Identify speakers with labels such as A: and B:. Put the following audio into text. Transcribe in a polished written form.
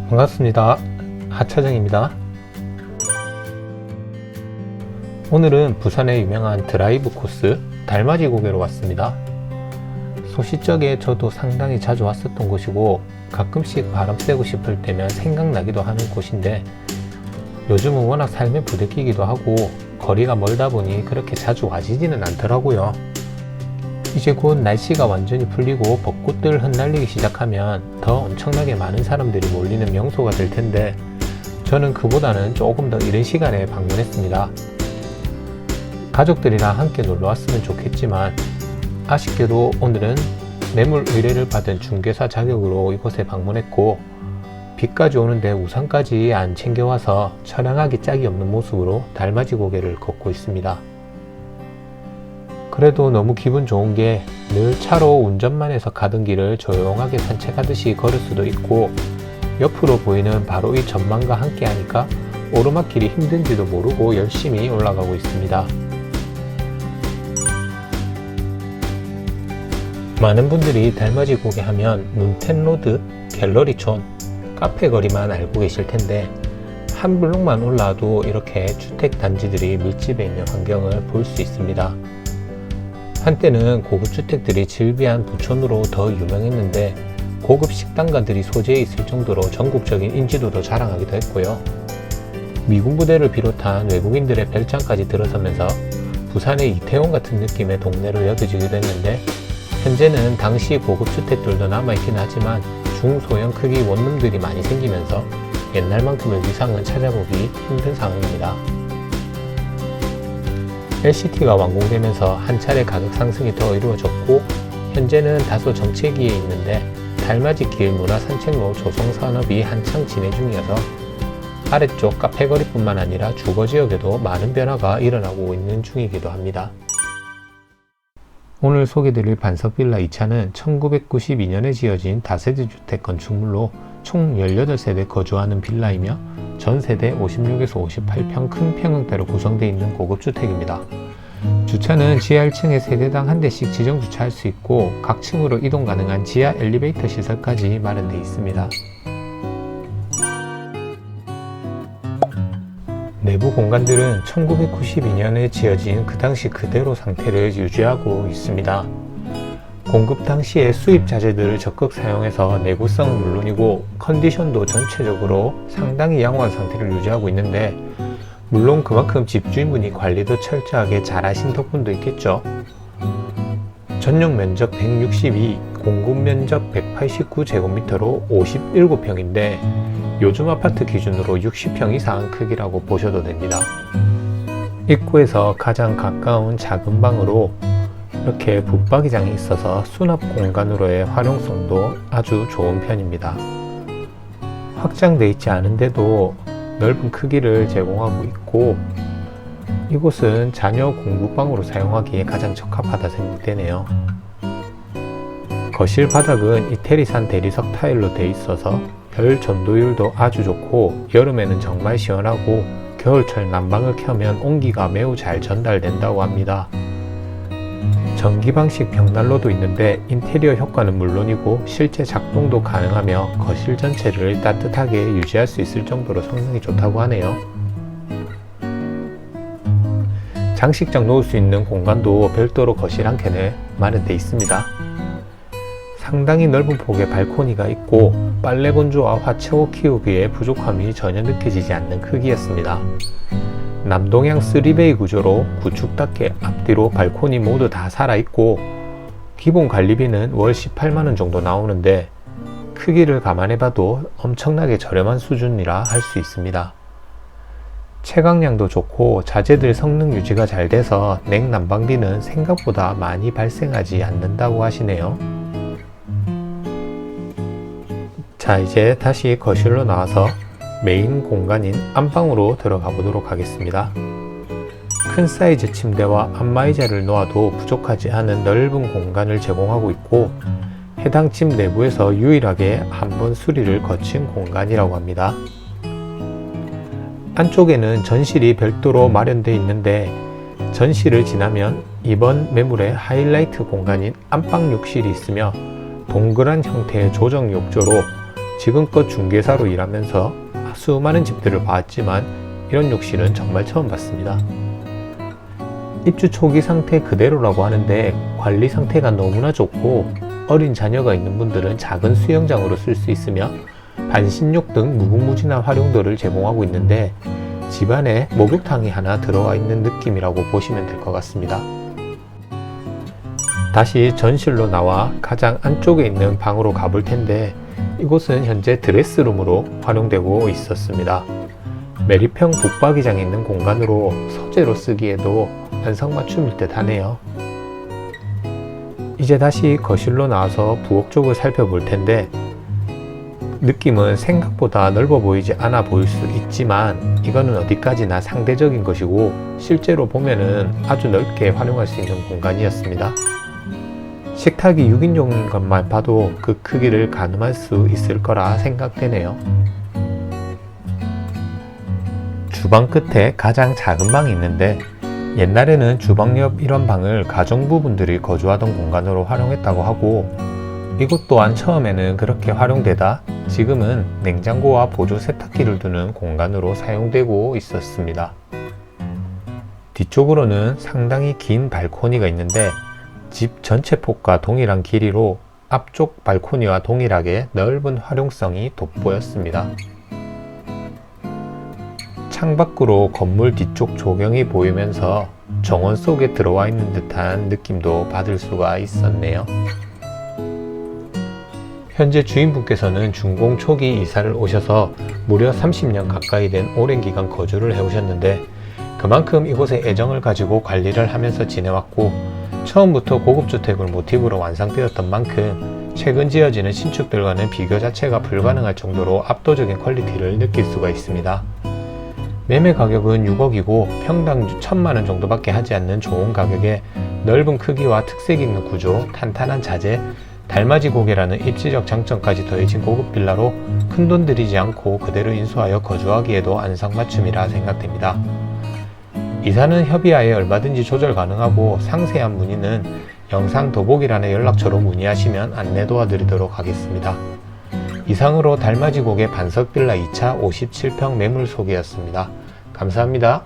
A: 반갑습니다. 하차정입니다. 오늘은 부산의 유명한 드라이브 코스 달맞이 고개로 왔습니다. 소시적에 저도 상당히 자주 왔었던 곳이고 가끔씩 바람 쐬고 싶을 때면 생각나기도 하는 곳인데 요즘은 워낙 삶에 부대끼기도 하고 거리가 멀다 보니 그렇게 자주 와지지는 않더라고요. 이제 곧 날씨가 완전히 풀리고 벚꽃들 흩날리기 시작하면 더 엄청나게 많은 사람들이 몰리는 명소가 될 텐데 저는 그보다는 조금 더 이른 시간에 방문했습니다. 가족들이랑 함께 놀러 왔으면 좋겠지만 아쉽게도 오늘은 매물 의뢰를 받은 중개사 자격으로 이곳에 방문했고 비까지 오는데 우산까지 안 챙겨와서 촬영하기 짝이 없는 모습으로 달맞이 고개를 걷고 있습니다. 그래도 너무 기분 좋은 게 늘 차로 운전만 해서 가던 길을 조용하게 산책하듯이 걸을 수도 있고 옆으로 보이는 바로 이 전망과 함께 하니까 오르막길이 힘든지도 모르고 열심히 올라가고 있습니다. 많은 분들이 달맞이 고개 하면 문텐로드, 갤러리촌, 카페 거리만 알고 계실 텐데 한 블록만 올라와도 이렇게 주택 단지들이 밀집해 있는 환경을 볼 수 있습니다. 한때는 고급 주택들이 즐비한 부촌으로 더 유명했는데 고급 식당가들이 소재해 있을 정도로 전국적인 인지도도 자랑하기도 했고요. 미군 부대를 비롯한 외국인들의 별장까지 들어서면서 부산의 이태원 같은 느낌의 동네로 여겨지기도 했는데 현재는 당시 고급 주택들도 남아있긴 하지만 중소형 크기 원룸들이 많이 생기면서 옛날만큼의 위상은 찾아보기 힘든 상황입니다. LCT가 완공되면서 한 차례 가격 상승이 더 이루어졌고 현재는 다소 정체기에 있는데 달맞이 길 문화산책로 조성 산업이 한창 진행 중이어서 아래쪽 카페거리뿐만 아니라 주거지역에도 많은 변화가 일어나고 있는 중이기도 합니다. 오늘 소개드릴 반석빌라 2차는 1992년에 지어진 다세대 주택 건축물로 총 18세대 거주하는 빌라이며 전세대 56에서 58평 큰 평형대로 구성되어 있는 고급주택입니다. 주차는 지하 1층에 세대당 한 대씩 지정 주차할 수 있고 각 층으로 이동 가능한 지하 엘리베이터 시설까지 마련되어 있습니다. 내부 공간들은 1992년에 지어진 그 당시 그대로 상태를 유지하고 있습니다. 공급 당시에 수입 자재들을 적극 사용해서 내구성은 물론이고 컨디션도 전체적으로 상당히 양호한 상태를 유지하고 있는데 물론 그만큼 집주인분이 관리도 철저하게 잘 하신 덕분도 있겠죠. 전용 면적 162, 공급 면적 189제곱미터로 57평인데 요즘 아파트 기준으로 60평 이상 크기라고 보셔도 됩니다. 입구에서 가장 가까운 작은 방으로 이렇게 붙박이장이 있어서 수납 공간으로의 활용성도 아주 좋은 편입니다. 확장되어 있지 않은데도 넓은 크기를 제공하고 있고 이곳은 자녀 공부방으로 사용하기에 가장 적합하다 생각되네요. 거실 바닥은 이태리산 대리석 타일로 되어 있어서 별 전도율도 아주 좋고 여름에는 정말 시원하고 겨울철 난방을 켜면 온기가 매우 잘 전달된다고 합니다. 전기 방식 벽난로도 있는데 인테리어 효과는 물론이고 실제 작동도 가능하며 거실 전체를 따뜻하게 유지할 수 있을 정도로 성능이 좋다고 하네요. 장식장 놓을 수 있는 공간도 별도로 거실 한 켠에 마련되어 있습니다. 상당히 넓은 폭의 발코니가 있고 빨래 건조와 화채옷 키우기에 부족함이 전혀 느껴지지 않는 크기였습니다. 남동향 3베이 구조로 구축답게 앞뒤로 발코니 모두 다 살아있고 기본 관리비는 월 18만원 정도 나오는데 크기를 감안해봐도 엄청나게 저렴한 수준이라 할 수 있습니다. 채광량도 좋고 자재들 성능 유지가 잘 돼서 냉난방비는 생각보다 많이 발생하지 않는다고 하시네요. 자, 이제 다시 거실로 나와서 메인 공간인 안방으로 들어가 보도록 하겠습니다. 큰 사이즈 침대와 안마의자를 놓아도 부족하지 않은 넓은 공간을 제공하고 있고 해당 집 내부에서 유일하게 한번 수리를 거친 공간이라고 합니다. 안쪽에는 전실이 별도로 마련되어 있는데 전실을 지나면 이번 매물의 하이라이트 공간인 안방 욕실이 있으며 동그란 형태의 조정 욕조로 지금껏 중개사로 일하면서 수많은 집들을 봤지만 이런 욕실은 정말 처음 봤습니다. 입주 초기 상태 그대로라고 하는데 관리 상태가 너무나 좋고 어린 자녀가 있는 분들은 작은 수영장으로 쓸 수 있으며 반신욕 등 무궁무진한 활용도를 제공하고 있는데 집안에 목욕탕이 하나 들어와 있는 느낌이라고 보시면 될 것 같습니다. 다시 전실로 나와 가장 안쪽에 있는 방으로 가볼 텐데 이곳은 현재 드레스룸으로 활용되고 있었습니다. 매립형 북박이장이 있는 공간으로 서재로 쓰기에도 안성맞춤일 듯 하네요. 이제 다시 거실로 나와서 부엌 쪽을 살펴볼 텐데 느낌은 생각보다 넓어 보이지 않아 보일 수 있지만 이거는 어디까지나 상대적인 것이고 실제로 보면은 아주 넓게 활용할 수 있는 공간이었습니다. 식탁이 6인용인 것만 봐도 그 크기를 가늠할 수 있을 거라 생각되네요. 주방 끝에 가장 작은 방이 있는데 옛날에는 주방 옆 이런 방을 가정부분들이 거주하던 공간으로 활용했다고 하고 이곳 또한 처음에는 그렇게 활용되다 지금은 냉장고와 보조 세탁기를 두는 공간으로 사용되고 있었습니다. 뒤쪽으로는 상당히 긴 발코니가 있는데 집 전체 폭과 동일한 길이로 앞쪽 발코니와 동일하게 넓은 활용성이 돋보였습니다. 창밖으로 건물 뒤쪽 조경이 보이면서 정원 속에 들어와 있는 듯한 느낌도 받을 수가 있었네요. 현재 주인분께서는 준공 초기 이사를 오셔서 무려 30년 가까이 된 오랜 기간 거주를 해오셨는데 그만큼 이곳에 애정을 가지고 관리를 하면서 지내왔고 처음부터 고급주택을 모티브로 완성되었던 만큼 최근 지어지는 신축들과는 비교 자체가 불가능할 정도로 압도적인 퀄리티를 느낄 수가 있습니다. 매매 가격은 6억이고 평당 1,000만원 정도밖에 하지 않는 좋은 가격에 넓은 크기와 특색 있는 구조, 탄탄한 자재, 달맞이 고개라는 입지적 장점까지 더해진 고급 빌라로 큰돈 들이지 않고 그대로 인수하여 거주하기에도 안성맞춤이라 생각됩니다. 이사는 협의하에 얼마든지 조절 가능하고 상세한 문의는 영상 더보기란의 연락처로 문의하시면 안내 도와드리도록 하겠습니다. 이상으로 달맞이 고개 반석 빌라 2차 57평 매물 소개였습니다. 감사합니다.